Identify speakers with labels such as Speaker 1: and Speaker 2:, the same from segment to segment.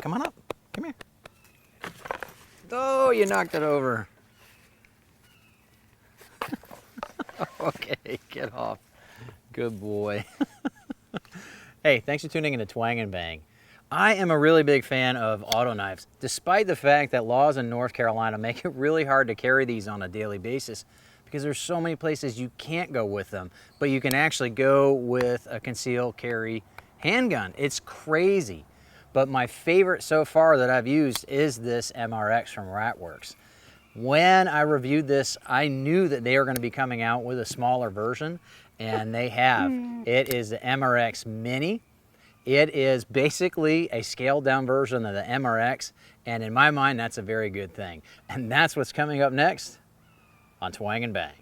Speaker 1: Come on up. Come here. Oh, you knocked it over. Okay, get off. Good boy. Hey, thanks for tuning in to Twang and Bang. I am a really big fan of auto knives, despite the fact that laws in North Carolina make it really hard to carry these on a daily basis because there's so many places you can't go with them, but you can actually go with a concealed carry handgun. It's crazy. But my favorite so far that I've used is this MRX from Worx. When I reviewed this, I knew that they were going to be coming out with a smaller version, and they have. It is the MRX Mini. It is basically a scaled down version of the MRX, and in my mind, that's a very good thing. And that's what's coming up next on Twang and Bang.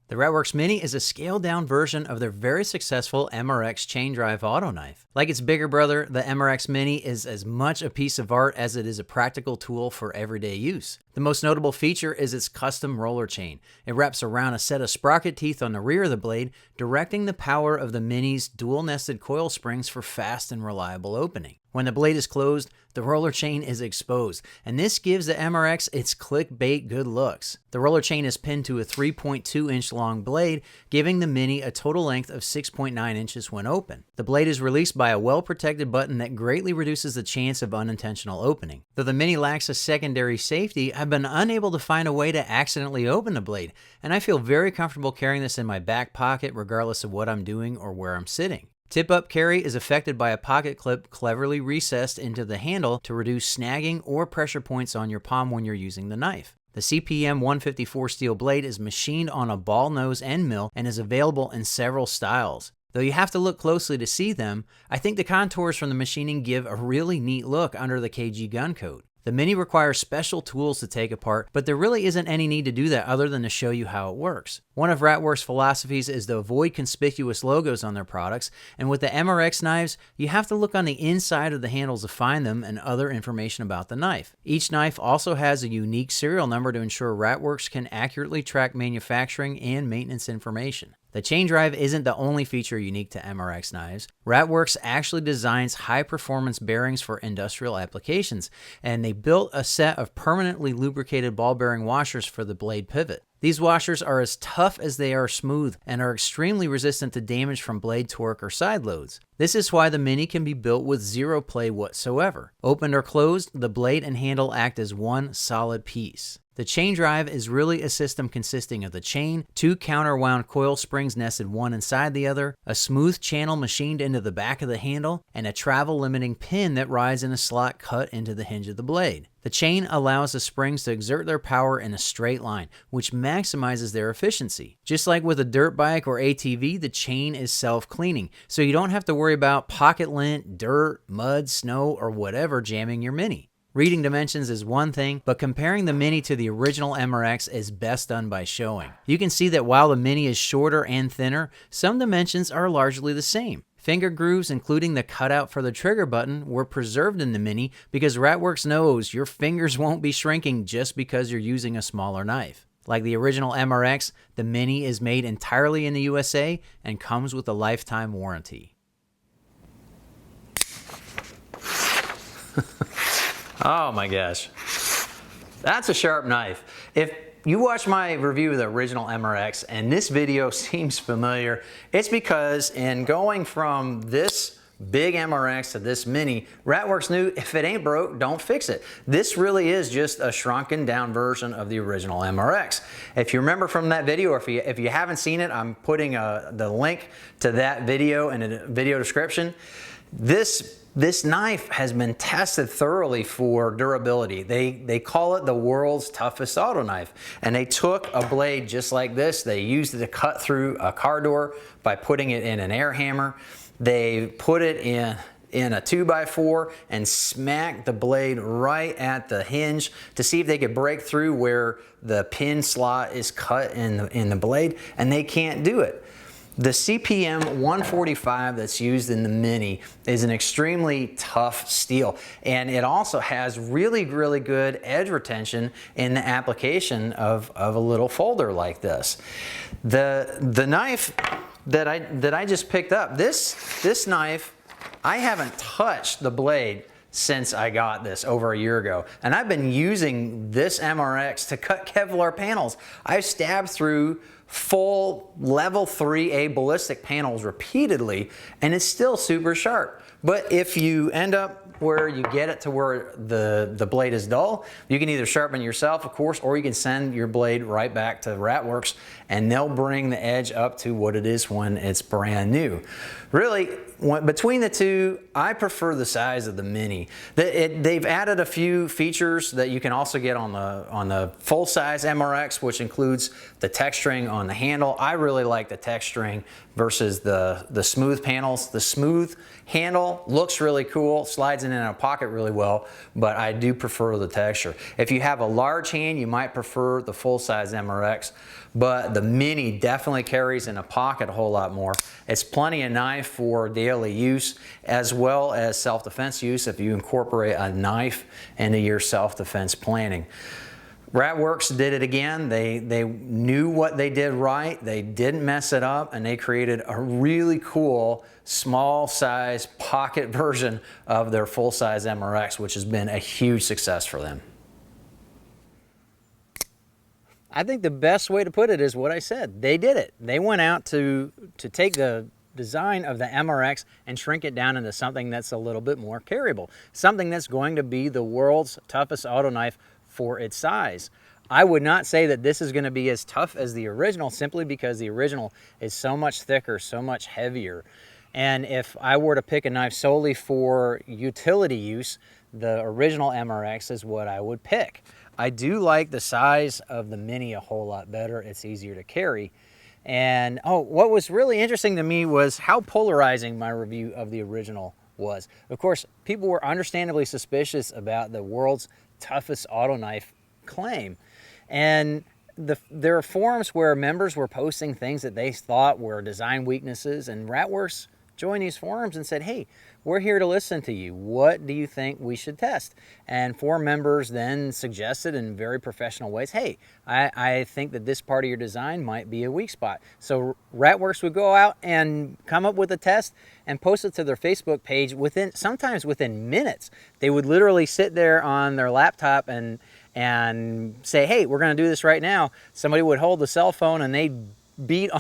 Speaker 1: The Worx Mini is a scaled-down version of their very successful MRX chain drive auto knife. Like its bigger brother, the MRX Mini is as much a piece of art as it is a practical tool for everyday use. The most notable feature is its custom roller chain. It wraps around a set of sprocket teeth on the rear of the blade, directing the power of the Mini's dual-nested coil springs for fast and reliable opening. When the blade is closed, the roller chain is exposed, and this gives the MRX its clickbait good looks. The roller chain is pinned to a 3.2-inch long blade, giving the Mini a total length of 6.9 inches when open. The blade is released by a well-protected button that greatly reduces the chance of unintentional opening. Though the Mini lacks a secondary safety, I've been unable to find a way to accidentally open the blade, and I feel very comfortable carrying this in my back pocket regardless of what I'm doing or where I'm sitting. Tip-up carry is affected by a pocket clip cleverly recessed into the handle to reduce snagging or pressure points on your palm when you're using the knife. The CPM 154 steel blade is machined on a ball nose end mill and is available in several styles. Though you have to look closely to see them, I think the contours from the machining give a really neat look under the KG gun coat. The Mini requires special tools to take apart, but there really isn't any need to do that other than to show you how it works. One of Worx's philosophies is to avoid conspicuous logos on their products, and with the MRX knives, you have to look on the inside of the handles to find them and other information about the knife. Each knife also has a unique serial number to ensure Worx can accurately track manufacturing and maintenance information. The chain drive isn't the only feature unique to MRX knives. Worx actually designs high-performance bearings for industrial applications, and they built a set of permanently lubricated ball bearing washers for the blade pivot. These washers are as tough as they are smooth and are extremely resistant to damage from blade torque or side loads. This is why the Mini can be built with zero play whatsoever. Opened or closed, the blade and handle act as one solid piece. The chain drive is really a system consisting of the chain, two counterwound coil springs nested one inside the other, a smooth channel machined into the back of the handle, and a travel-limiting pin that rides in a slot cut into the hinge of the blade. The chain allows the springs to exert their power in a straight line, which maximizes their efficiency. Just like with a dirt bike or ATV, the chain is self-cleaning, so you don't have to worry about pocket lint, dirt, mud, snow, or whatever jamming your Mini. Reading dimensions is one thing, but comparing the Mini to the original MRX is best done by showing. You can see that while the Mini is shorter and thinner, some dimensions are largely the same. Finger grooves, including the cutout for the trigger button, were preserved in the Mini because Worx knows your fingers won't be shrinking just because you're using a smaller knife. Like the original MRX, the Mini is made entirely in the USA and comes with a lifetime warranty. Oh my gosh, that's a sharp knife. If you watch my review of the original MRX and this video seems familiar, it's because in going from this big MRX to this Mini, Worx knew if it ain't broke, don't fix it. This really is just a shrunken down version of the original MRX. If you remember from that video, or if you haven't seen it, I'm putting the link to that video in the video description. This This knife has been tested thoroughly for durability. They call it the world's toughest auto knife. And they took a blade just like this. They used it to cut through a car door by putting it in an air hammer. They put it in a 2x4 and smacked the blade right at the hinge to see if they could break through where the pin slot is cut in the blade, and they can't do it. The CPM 145 that's used in the Mini is an extremely tough steel, and it also has really good edge retention in the application of a little folder like this. The knife that I just picked up, this knife, I haven't touched the blade since I got this over a year ago, and I've been using this MRX to cut Kevlar panels. I've stabbed through full level 3A ballistic panels repeatedly, and it's still super sharp. But if you end up where you get it to where the blade is dull, you can either sharpen it yourself, of course, or you can send your blade right back to Worx, and they'll bring the edge up to what it is when it's brand new. Really, between the two, I prefer the size of the Mini. They've added a few features that you can also get on the full-size MRX, which includes the texturing on the handle. I really like the texturing versus the smooth panels. The smooth handle looks really cool, slides in a pocket really well, but I do prefer the texture. If you have a large hand, you might prefer the full-size MRX, but the Mini definitely carries in a pocket a whole lot more. It's plenty of knife for daily use as well as self-defense use if you incorporate a knife into your self-defense planning. Worx did it again. They knew what they did right, they didn't mess it up, and they created a really cool small size pocket version of their full-size MRX, which has been a huge success for them. I think the best way to put it is what I said. They did it. They went out to take the design of the MRX and shrink it down into something that's a little bit more carryable, something that's going to be the world's toughest auto knife for its size. I would not say that this is going to be as tough as the original, simply because the original is so much thicker, so much heavier. And if I were to pick a knife solely for utility use, the original MRX is what I would pick. I do like the size of the Mini a whole lot better. It's easier to carry. And what was really interesting to me was how polarizing my review of the original was. Of course, people were understandably suspicious about the world's toughest auto knife claim. And there are forums where members were posting things that they thought were design weaknesses, and Worx joined these forums and said, hey, we're here to listen to you. What do you think we should test? And forum members then suggested in very professional ways, hey, I think that this part of your design might be a weak spot. So Worx would go out and come up with a test and post it to their Facebook page sometimes within minutes. They would literally sit there on their laptop and say, hey, we're going to do this right now. Somebody would hold the cell phone and they'd beat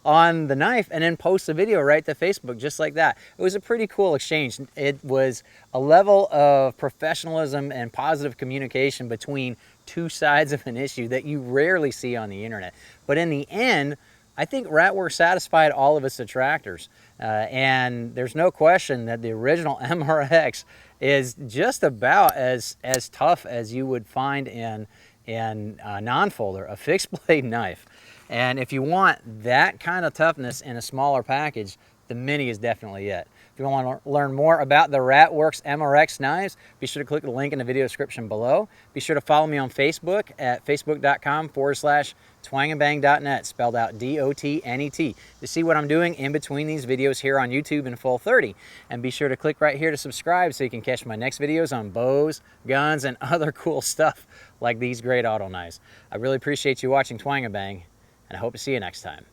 Speaker 1: on the knife and then post a video right to Facebook just like that. It was a pretty cool exchange. It was a level of professionalism and positive communication between two sides of an issue that you rarely see on the internet. But in the end, I think Worx satisfied all of its detractors. And there's no question that the original MRX is just about as tough as you would find in a non-folder, a fixed blade knife. And if you want that kind of toughness in a smaller package, the Mini is definitely it. If you want to learn more about the Worx MRX knives, be sure to click the link in the video description below. Be sure to follow me on Facebook at facebook.com/TWANGnBANG.net, spelled out D-O-T-N-E-T, to see what I'm doing in between these videos here on YouTube in Full 30. And be sure to click right here to subscribe so you can catch my next videos on bows, guns, and other cool stuff like these great auto knives. I really appreciate you watching Twang and Bang, and I hope to see you next time.